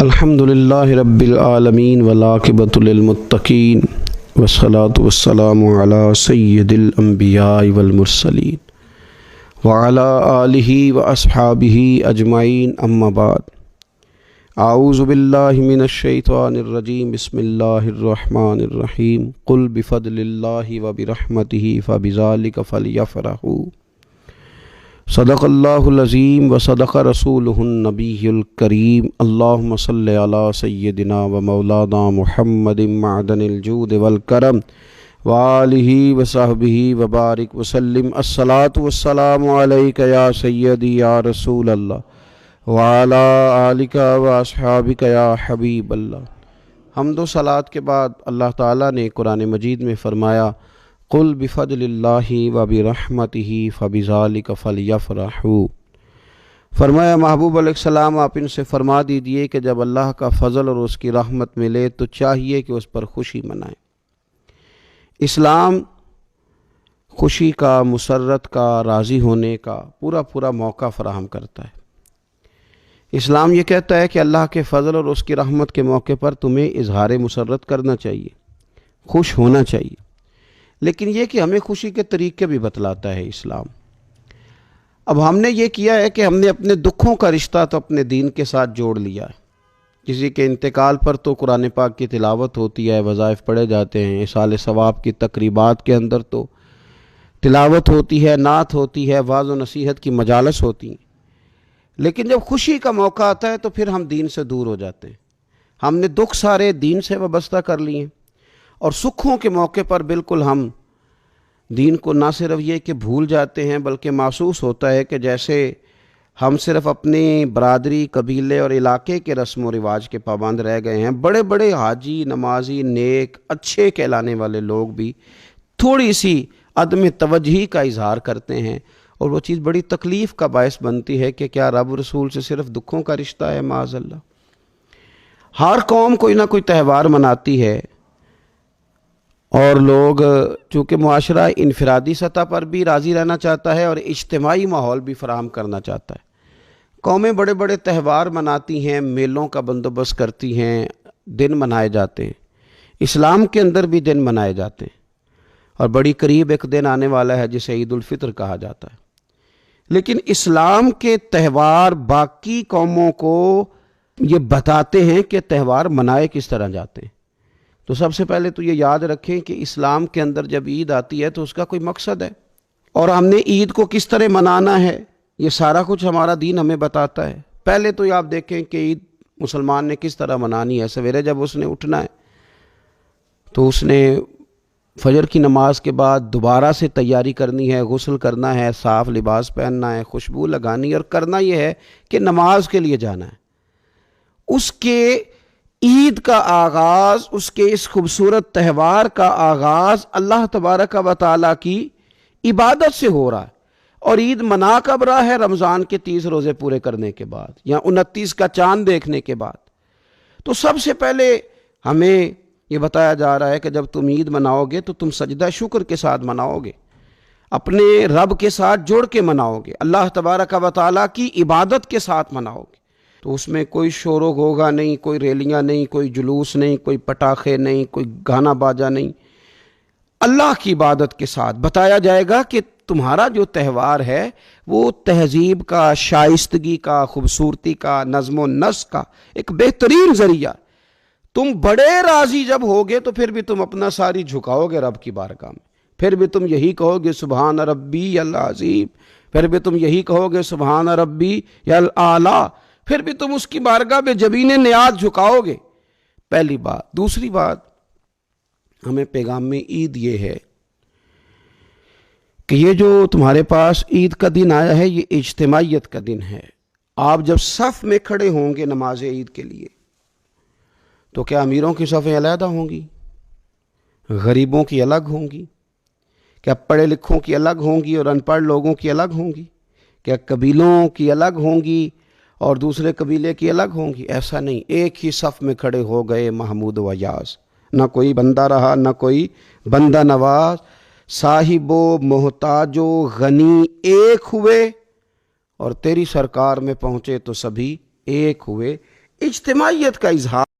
الحمدللہ رب العالمین والعاقبۃ للمتقین والصلاۃ والسلام علی سید الانبیاء والمرسلین وعلی آلہ واصحابہ اجمعین اما بعد اعوذ باللہ من الشیطان الرجیم بسم اللہ الرحمن الرحیم قل بفضل اللہ وبرحمتہ فبذلک فلیفرحوا صدق اللہ العظیم و صدق رسولہ النبی الکریم اللہم صلی علی سیدنا و مولانا محمد معدن الجود والکرم وآلہ وصحبہ وبارک وسلم الصلاۃ والسلام علیک یا سیدی یا رسول اللہ وعلی آلک و اصحابک یا حبیب اللہ۔ حمد و صلاۃ کے بعد اللہ تعالیٰ نے قرآن مجید میں فرمایا قل بفضل اللہ وبرحمتہ فبذلک فلیفرحوا، فرمایا محبوب علیہ السلام آپ ان سے فرما دیجئے کہ جب اللہ کا فضل اور اس کی رحمت ملے تو چاہیے کہ اس پر خوشی منائیں۔ اسلام خوشی کا، مسرت کا، راضی ہونے کا پورا موقع فراہم کرتا ہے۔ اسلام یہ کہتا ہے کہ اللہ کے فضل اور اس کی رحمت کے موقع پر تمہیں اظہار مسرت کرنا چاہیے، خوش ہونا چاہیے، لیکن یہ کہ ہمیں خوشی کے طریقے بھی بتلاتا ہے اسلام۔ اب ہم نے یہ کیا ہے کہ ہم نے اپنے دکھوں کا رشتہ تو اپنے دین کے ساتھ جوڑ لیا ہے۔ کسی کے انتقال پر تو قرآن پاک کی تلاوت ہوتی ہے، وظائف پڑھے جاتے ہیں، ایصال ثواب کی تقریبات کے اندر تو تلاوت ہوتی ہے، نعت ہوتی ہے، وعظ و نصیحت کی مجالس ہوتی ہیں، لیکن جب خوشی کا موقع آتا ہے تو پھر ہم دین سے دور ہو جاتے ہیں۔ ہم نے دکھ سارے دین سے وابستہ کر لیے ہیں، اور سکھوں کے موقع پر بالکل ہم دین کو نہ صرف یہ کہ بھول جاتے ہیں، بلکہ محسوس ہوتا ہے کہ جیسے ہم صرف اپنی برادری، قبیلے اور علاقے کے رسم و رواج کے پابند رہ گئے ہیں۔ بڑے بڑے حاجی، نمازی، نیک، اچھے کہلانے والے لوگ بھی تھوڑی سی عدم توجہی کا اظہار کرتے ہیں، اور وہ چیز بڑی تکلیف کا باعث بنتی ہے کہ کیا رب رسول سے صرف دکھوں کا رشتہ ہے؟ معاذ اللہ۔ ہر قوم کوئی نہ کوئی تہوار مناتی ہے، اور لوگ چونکہ معاشرہ انفرادی سطح پر بھی راضی رہنا چاہتا ہے اور اجتماعی ماحول بھی فراہم کرنا چاہتا ہے، قومیں بڑے بڑے تہوار مناتی ہیں، میلوں کا بندوبست کرتی ہیں، دن منائے جاتے ہیں۔ اسلام کے اندر بھی دن منائے جاتے ہیں، اور بڑی قریب ایک دن آنے والا ہے جسے عید الفطر کہا جاتا ہے۔ لیکن اسلام کے تہوار باقی قوموں کو یہ بتاتے ہیں کہ تہوار منائے کس طرح جاتے ہیں۔ تو سب سے پہلے تو یہ یاد رکھیں کہ اسلام کے اندر جب عید آتی ہے تو اس کا کوئی مقصد ہے، اور ہم نے عید کو کس طرح منانا ہے یہ سارا کچھ ہمارا دین ہمیں بتاتا ہے۔ پہلے تو یہ آپ دیکھیں کہ عید مسلمان نے کس طرح منانی ہے۔ سویرے جب اس نے اٹھنا ہے تو اس نے فجر کی نماز کے بعد دوبارہ سے تیاری کرنی ہے، غسل کرنا ہے، صاف لباس پہننا ہے، خوشبو لگانی ہے، اور کرنا یہ ہے کہ نماز کے لیے جانا ہے۔ اس کے عید کا آغاز، اس کے اس خوبصورت تہوار کا آغاز اللہ تبارک و تعالیٰ کی عبادت سے ہو رہا ہے، اور عید منا کب رہا ہے؟ رمضان کے 30 روزے پورے کرنے کے بعد، یا 29 کا چاند دیکھنے کے بعد۔ تو سب سے پہلے ہمیں یہ بتایا جا رہا ہے کہ جب تم عید مناؤ گے تو تم سجدہ شکر کے ساتھ مناؤ گے، اپنے رب کے ساتھ جوڑ کے مناؤ گے، اللہ تبارک و تعالیٰ کی عبادت کے ساتھ مناؤ گے۔ تو اس میں کوئی شور و غوغا نہیں، کوئی ریلیاں نہیں، کوئی جلوس نہیں، کوئی پٹاخے نہیں، کوئی گانا باجا نہیں۔ اللہ کی عبادت کے ساتھ بتایا جائے گا کہ تمہارا جو تہوار ہے وہ تہذیب کا، شائستگی کا، خوبصورتی کا، نظم و نسق کا ایک بہترین ذریعہ۔ تم بڑے راضی جب ہوگے تو پھر بھی تم اپنا ساری جھکاؤ گے رب کی بارگاہ میں، پھر بھی تم یہی کہو گے سبحان ربی العظیم، پھر بھی تم یہی کہو گے سبحان ربی الاعلیٰ، پھر بھی تم اس کی بارگاہ میں جبین نیاز جھکاؤ گے۔ پہلی بات۔ دوسری بات، ہمیں پیغام میں عید یہ ہے کہ یہ جو تمہارے پاس عید کا دن آیا ہے یہ اجتماعیت کا دن ہے۔ آپ جب صف میں کھڑے ہوں گے نماز عید کے لیے تو کیا امیروں کی صفیں علیحدہ ہوں گی؟ غریبوں کی الگ ہوں گی؟ کیا پڑھے لکھوں کی الگ ہوں گی اور ان پڑھ لوگوں کی الگ ہوں گی؟ کیا قبیلوں کی الگ ہوں گی اور دوسرے قبیلے کی الگ ہوں گی؟ ایسا نہیں، ایک ہی صف میں کھڑے ہو گئے محمود و یاز، نہ کوئی بندہ رہا نہ کوئی بندہ نواز، صاحب و محتاج و غنی ایک ہوئے، اور تیری سرکار میں پہنچے تو سبھی ایک ہوئے۔ اجتماعیت کا اظہار